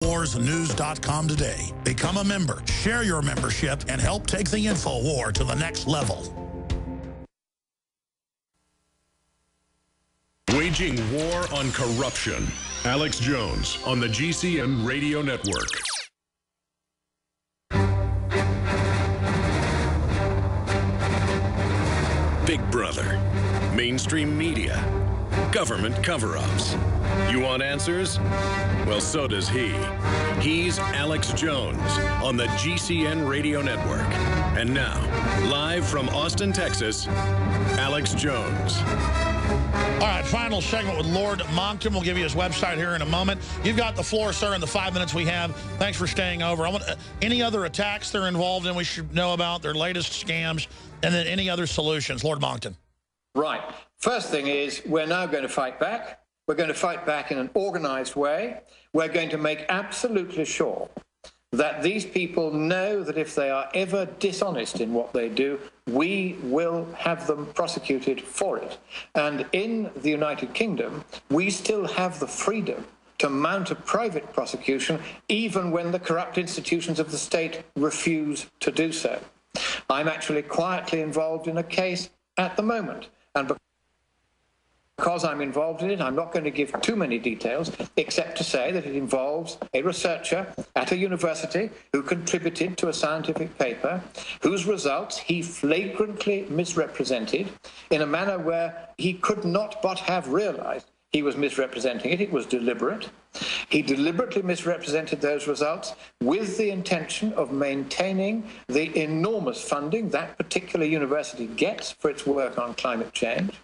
InfoWarsNews.com today. Become a member, share your membership, and help take the InfoWar to the next level. Waging war on corruption. Alex Jones on the GCN Radio Network. Big Brother, mainstream media, government cover-ups. You want answers? Well, so does he. He's Alex Jones on the GCN Radio Network. And now, live from Austin, Texas, Alex Jones. All right, final segment with Lord Monckton. We'll give you his website here in a moment. You've got the floor, sir, in the 5 minutes we have. Thanks for staying over. I want any other attacks they're involved in we should know about, their latest scams, and then any other solutions. Lord Monckton. Right. First thing is we're now going to fight back. We're going to fight back in an organized way. We're going to make absolutely sure that these people know that if they are ever dishonest in what they do, we will have them prosecuted for it. And in the United Kingdom, we still have the freedom to mount a private prosecution even when the corrupt institutions of the state refuse to do so. I'm actually quietly involved in a case at the moment, and because I'm involved in it, I'm not going to give too many details, except to say that it involves a researcher at a university who contributed to a scientific paper whose results he flagrantly misrepresented in a manner where he could not but have realized he was misrepresenting it. It was deliberate. He deliberately misrepresented those results with the intention of maintaining the enormous funding that particular university gets for its work on climate change,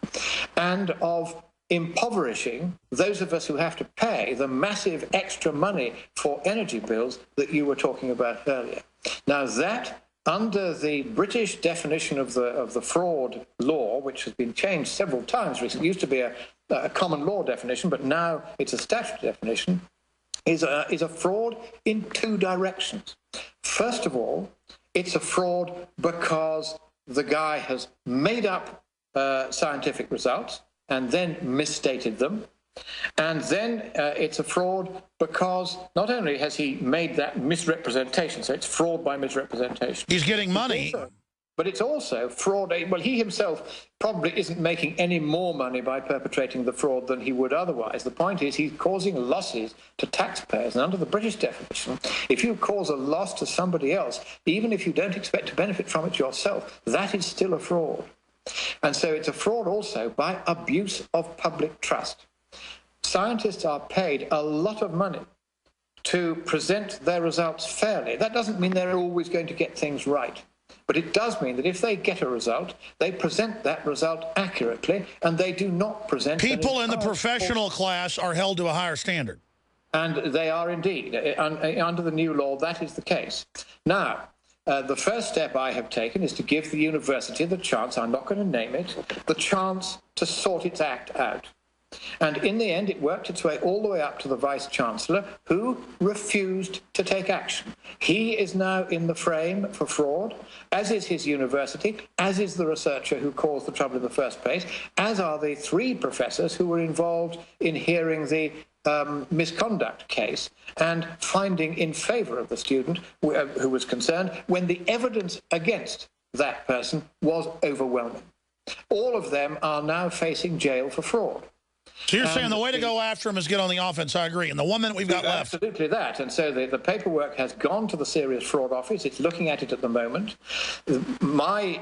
and of impoverishing those of us who have to pay the massive extra money for energy bills that you were talking about earlier. Now that, under the British definition of the fraud law, which has been changed several times recently, it used to be a common law definition, but now it's a statutory definition, is a fraud in two directions. First of all, it's a fraud because the guy has made up scientific results and then misstated them. And then it's a fraud because not only has he made that misrepresentation, so it's fraud by misrepresentation. He's getting money. But it's also fraud. Well, he himself probably isn't making any more money by perpetrating the fraud than he would otherwise. The point is he's causing losses to taxpayers. And under the British definition, if you cause a loss to somebody else, even if you don't expect to benefit from it yourself, that is still a fraud. And so it's a fraud also by abuse of public trust. Scientists are paid a lot of money to present their results fairly. That doesn't mean they're always going to get things right. But it does mean that if they get a result, they present that result accurately, and they do not present... People in the professional class are held to a higher standard. And they are indeed. Under the new law, that is the case. Now, the first step I have taken is to give the university the chance, I'm not going to name it, the chance to sort its act out. And in the end, it worked its way all the way up to the Vice-Chancellor, who refused to take action. He is now in the frame for fraud, as is his university, as is the researcher who caused the trouble in the first place, as are the three professors who were involved in hearing the misconduct case and finding in favor of the student who was concerned when the evidence against that person was overwhelming. All of them are now facing jail for fraud. So you're saying the way to go after him is get on the offense. I agree. In the 1 minute we've got left. Absolutely that. And so the paperwork has gone to the Serious Fraud Office. It's looking at it at the moment. My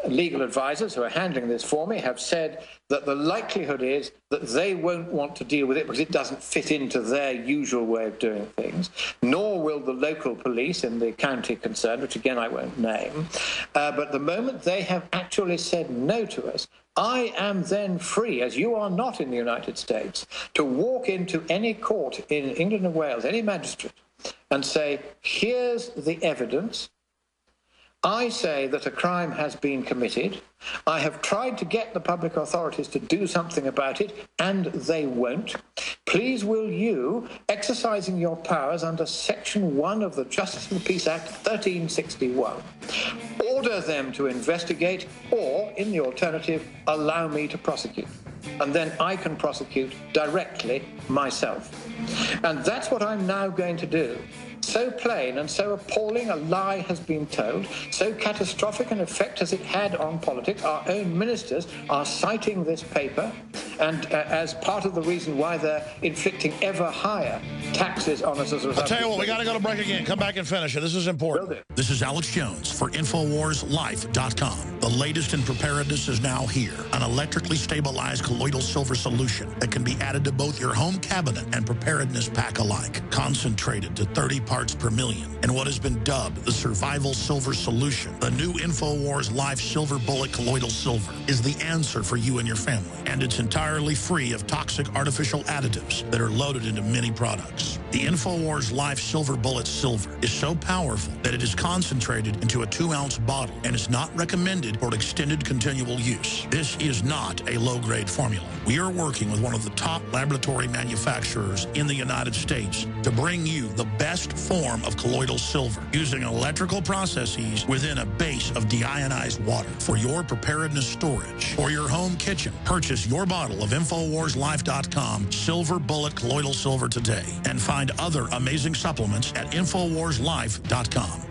legal advisors who are handling this for me have said that the likelihood is that they won't want to deal with it because it doesn't fit into their usual way of doing things, nor will the local police in the county concerned, which again I won't name. But the moment they have actually said no to us, I am then free, as you are not in the United States, to walk into any court in England and Wales, any magistrate, and say, here's the evidence. I say that a crime has been committed. I have tried to get the public authorities to do something about it, and they won't. Please will you, exercising your powers under Section 1 of the Justice and the Peace Act 1361, order them to investigate, or, in the alternative, allow me to prosecute. and then I can prosecute directly myself. And that's what I'm now going to do. So plain and so appalling a lie has been told, so catastrophic an effect has it had on politics. Our own ministers are citing this paper and as part of the reason why they're inflicting ever higher taxes on us as a result. I'll tell you what, we got to go to break again. Come back and finish it. This is important. This is Alex Jones for InfoWarsLife.com. The latest in preparedness is now here. An electrically stabilized colloidal silver solution that can be added to both your home cabinet and preparedness pack alike. Concentrated to 30 parts per million in what has been dubbed the survival silver solution. The new InfoWars Life Silver Bullet Colloidal Silver is the answer for you and your family, and it's entirely free of toxic artificial additives that are loaded into many products. The InfoWars Life Silver Bullet Silver is so powerful that it is concentrated into a 2-ounce bottle and is not recommended for extended continual use. This is not a low-grade formula. We are working with one of the top laboratory manufacturers in the United States to bring you the best form of colloidal silver using electrical processes within a base of deionized water for your preparedness storage or your home kitchen. Purchase your bottle of InfoWarsLife.com Silver Bullet Colloidal Silver today and find other amazing supplements at InfoWarsLife.com.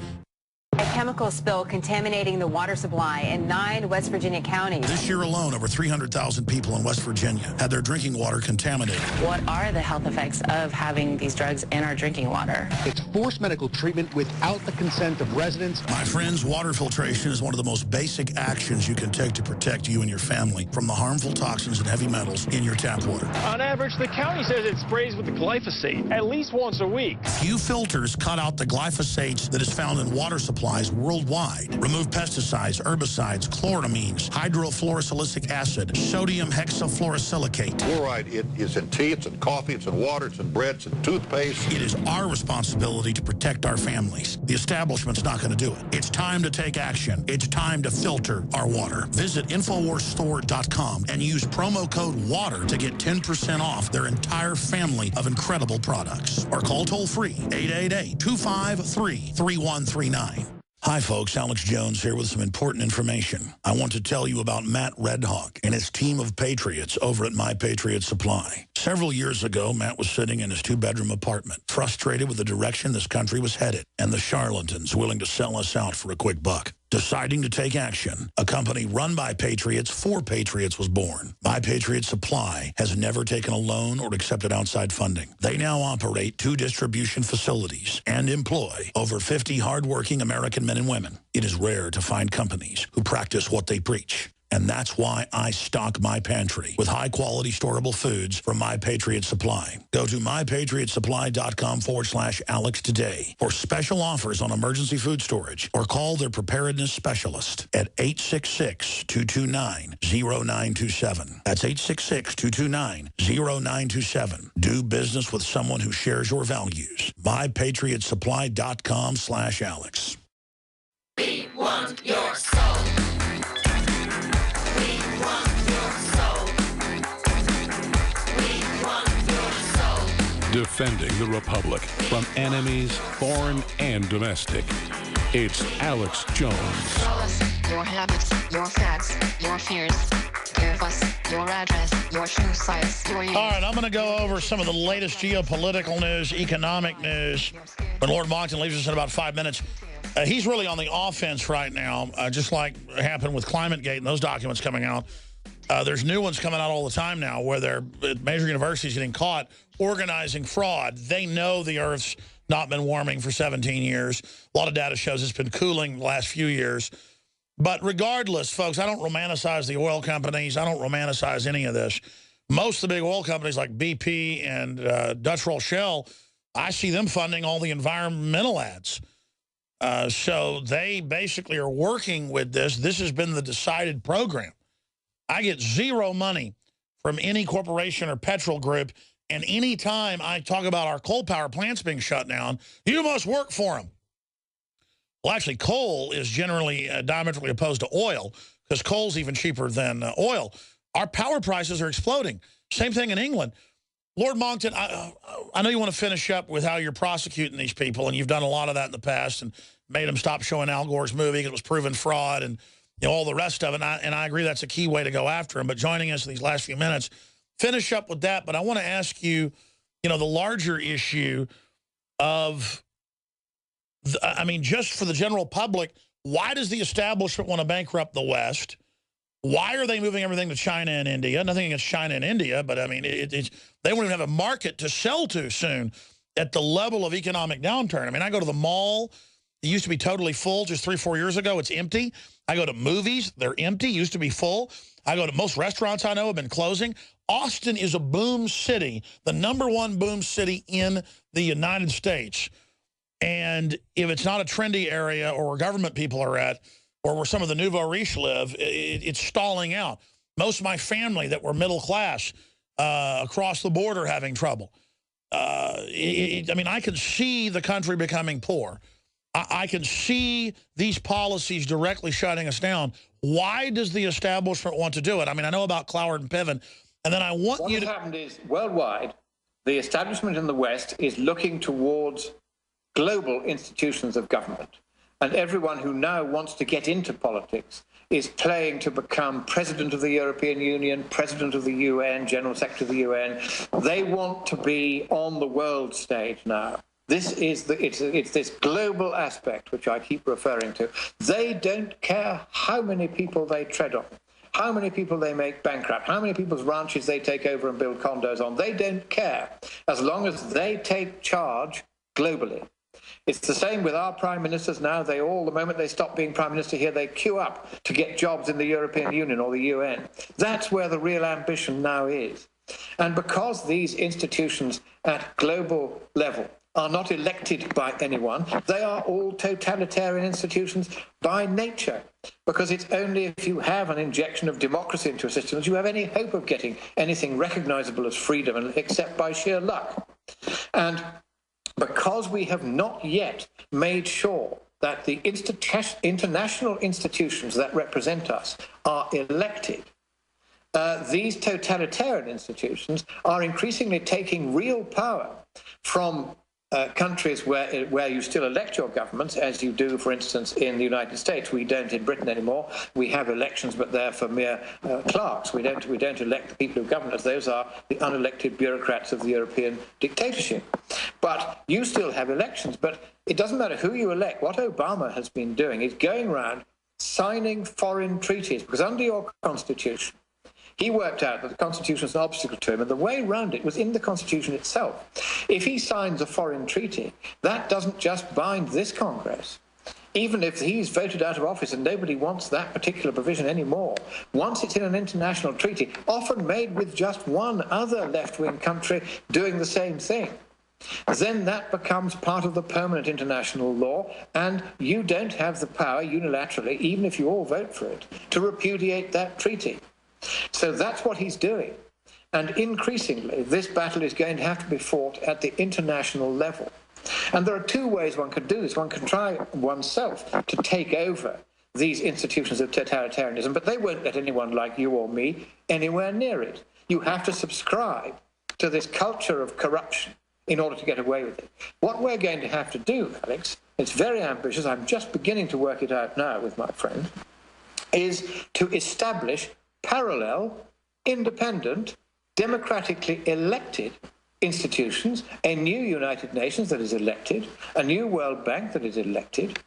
A chemical spill contaminating the water supply in 9 West Virginia counties. This year alone, over 300,000 people in West Virginia had their drinking water contaminated. What are the health effects of having these drugs in our drinking water? It's forced medical treatment without the consent of residents. My friends, water filtration is one of the most basic actions you can take to protect you and your family from the harmful toxins and heavy metals in your tap water. On average, the county says it sprays with the glyphosate at least once a week. Few filters cut out the glyphosate that is found in water supplies worldwide. Remove pesticides, herbicides, chloramines, hydrofluorosilicic acid, sodium hexafluorosilicate. Fluoride, it is in tea, it's in coffee, it's in water, it's in bread, it's in toothpaste. It is our responsibility to protect our families. The establishment's not going to do it. It's time to take action. It's time to filter our water. Visit InfoWarsStore.com and use promo code WATER to get 10% off their entire family of incredible products. Or call toll-free 888-253-3139. Hi, folks. Alex Jones here with some important information. I want to tell you about Matt Redhawk and his team of patriots over at My Patriot Supply. Several years ago, Matt was sitting in his 2-bedroom apartment, frustrated with the direction this country was headed and the charlatans willing to sell us out for a quick buck. Deciding to take action, a company run by patriots for patriots was born. My Patriot Supply has never taken a loan or accepted outside funding. They now operate 2 distribution facilities and employ over 50 hardworking American men and women. It is rare to find companies who practice what they preach. And that's why I stock my pantry with high-quality storable foods from My Patriot Supply. Go to mypatriotsupply.com/Alex today for special offers on emergency food storage or call their preparedness specialist at 866-229-0927. That's 866-229-0927. Do business with someone who shares your values. mypatriotsupply.com/Alex. We want your soul. Defending the Republic from enemies, foreign and domestic. It's Alex Jones. Tell us your habits, your facts, your fears. Give us your address, your shoe size, your years. All right, I'm going to go over some of the latest geopolitical news, economic news. When Lord Monckton leaves us in about 5 minutes. He's really on the offense right now, just like happened with ClimateGate and those documents coming out. There's new ones coming out all the time now where they're major universities getting caught organizing fraud. They know the Earth's not been warming for 17 years. A lot of data shows it's been cooling the last few years. But regardless, folks, I don't romanticize the oil companies. I don't romanticize any of this. Most of the big oil companies like BP and Dutch Roll Shell, I see them funding all the environmental ads. So they basically are working with this. This has been the decided program. I get zero money from any corporation or petrol group, and any time I talk about our coal power plants being shut down, you must work for them. Well, actually, coal is generally diametrically opposed to oil because coal's even cheaper than oil. Our power prices are exploding. Same thing in England. Lord Monckton, I know you want to finish up with how you're prosecuting these people, and you've done a lot of that in the past and made them stop showing Al Gore's movie because it was proven fraud and all the rest of it. And I agree that's a key way to go after him. But joining us in these last few minutes, finish up with that. But I want to ask you, the larger issue of, I mean, just for the general public, why does the establishment want to bankrupt the West? Why are they moving everything to China and India? Nothing against China and India, but I mean, they won't even have a market to sell to soon at the level of economic downturn. I mean, I go to the mall. It used to be totally full just 3-4 years ago. It's empty. I go to movies. They're empty. Used to be full. I go to most restaurants I know have been closing. Austin is a boom city, the #1 boom city in the United States. And if it's not a trendy area or where government people are at, or where some of the nouveau riche live, it's stalling out. Most of my family that were middle class across the border having trouble. I mean, I can see the country becoming poor. I can see these policies directly shutting us down. Why does the establishment want to do it? I mean, I know about Cloward and Piven, and then I want you to... What happened is, worldwide, the establishment in the West is looking towards global institutions of government. And everyone who now wants to get into politics is playing to become president of the European Union, president of the UN, general secretary of the UN. They want to be on the world stage now. This is it's this global aspect which I keep referring to. They don't care how many people they tread on, how many people they make bankrupt, how many people's ranches they take over and build condos on. They don't care as long as they take charge globally. It's the same with our prime ministers now. They all, the moment they stop being prime minister here, they queue up to get jobs in the European Union or the UN. That's where the real ambition now is. And because these institutions at global level are not elected by anyone, they are all totalitarian institutions by nature, because it's only if you have an injection of democracy into a system that you have any hope of getting anything recognizable as freedom, except by sheer luck. And because we have not yet made sure that the international institutions that represent us are elected, these totalitarian institutions are increasingly taking real power from countries where you still elect your governments, as you do, for instance, in the United States. We don't in Britain anymore. We have elections, but they're for mere clerks. We don't elect the people who govern us. Those are the unelected bureaucrats of the European dictatorship. But you still have elections. But it doesn't matter who you elect. What Obama has been doing is going around signing foreign treaties, because under your Constitution, he worked out that the Constitution was an obstacle to him, and the way around it was in the Constitution itself. If he signs a foreign treaty, that doesn't just bind this Congress. Even if he's voted out of office and nobody wants that particular provision anymore, once it's in an international treaty, often made with just one other left-wing country doing the same thing, then that becomes part of the permanent international law, and you don't have the power unilaterally, even if you all vote for it, to repudiate that treaty. So that's what he's doing. And increasingly, this battle is going to have to be fought at the international level. And there are two ways one could do this. One can try oneself to take over these institutions of totalitarianism, but they won't let anyone like you or me anywhere near it. You have to subscribe to this culture of corruption in order to get away with it. What we're going to have to do, Alex, it's very ambitious, I'm just beginning to work it out now with my friend, is to establish parallel, independent, democratically elected institutions, a new United Nations that is elected, a new World Bank that is elected,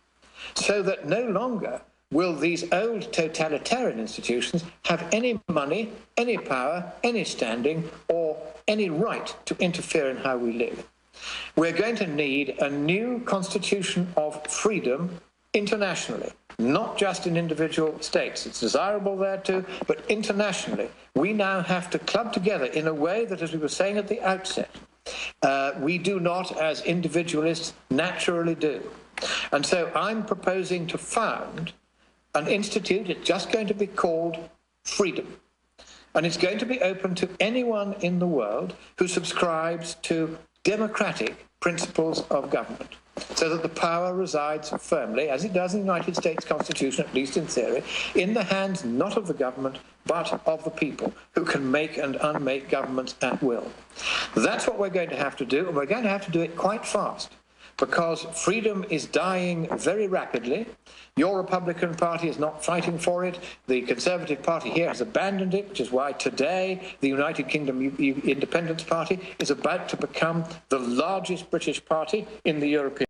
so that no longer will these old totalitarian institutions have any money, any power, any standing, or any right to interfere in how we live. We're going to need a new constitution of freedom internationally, not just in individual states. It's desirable there too, but internationally. We now have to club together in a way that, as we were saying at the outset, we do not, as individualists, naturally do. And so I'm proposing to found an institute. It's just going to be called Freedom. And it's going to be open to anyone in the world who subscribes to democratic principles of government, so that the power resides firmly, as it does in the United States Constitution, at least in theory, in the hands not of the government, but of the people, who can make and unmake governments at will. That's what we're going to have to do, and we're going to have to do it quite fast, because freedom is dying very rapidly. Your Republican Party is not fighting for it. The Conservative Party here has abandoned it, which is why today the United Kingdom Independence Party is about to become the largest British party in the European